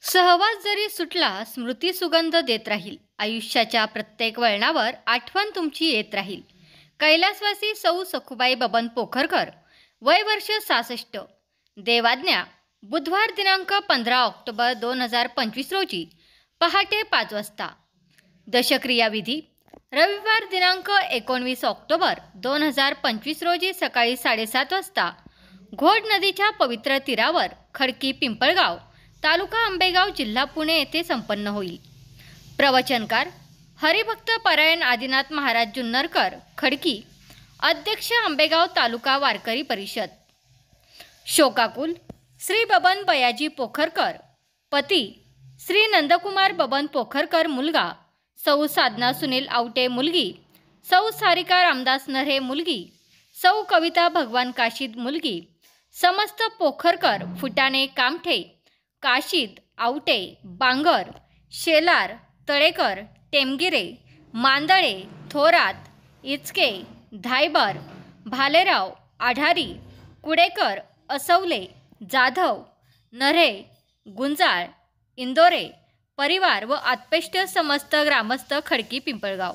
सहवास जरी सुटला स्मृती सुगंध देत राहील. आयुष्याच्या प्रत्येक वळणावर आठवण तुमची येत राहील. कैलासवासी सौ सखुबाई बबन पोखरकर, वय वर्ष 66. देवाज्ञा बुधवार दिनांक 15 ऑक्टोबर 2025 रोजी पहाटे 5 वाजता. दशक्रिया विधी रविवार दिनांक 19 ऑक्टोबर 2025 रोजी सकाळी 7:30 वाजता घोड नदीच्या पवित्र तीरावर खडकी पिंपळगाव, तालुका आंबेगाव, जिल्हा पुणे येथे संपन्न होईल. प्रवचनकार हरिभक्त परायण आदिनाथ महाराज जुन्नरकर, खडकी. अध्यक्ष आंबेगाव तालुका वारकरी परिषद. शोकाकुल श्री बबन बयाजी पोखरकर, पती श्री नंदकुमार बबन पोखरकर, मुलगा सौ साधना सुनील आवटे, मुलगी सौ सारिका रामदास नऱ्हे, मुलगी सौ कविता भगवान काशीद, मुलगी. समस्त पोखरकर, फुटाणे, कामठे, काशीद, आवटे, बांगर, शेलार, तळेकर, टेमगिरे, मांदळे, थोरात, इचके, धायबर, भालेराव, आढारी, कुडेकर, असवले, जाधव, नऱ्हे, गुंजाळ, इंदोरे परिवार व आत्पेष्ट समस्त ग्रामस्थ खडकी पिंपळगाव.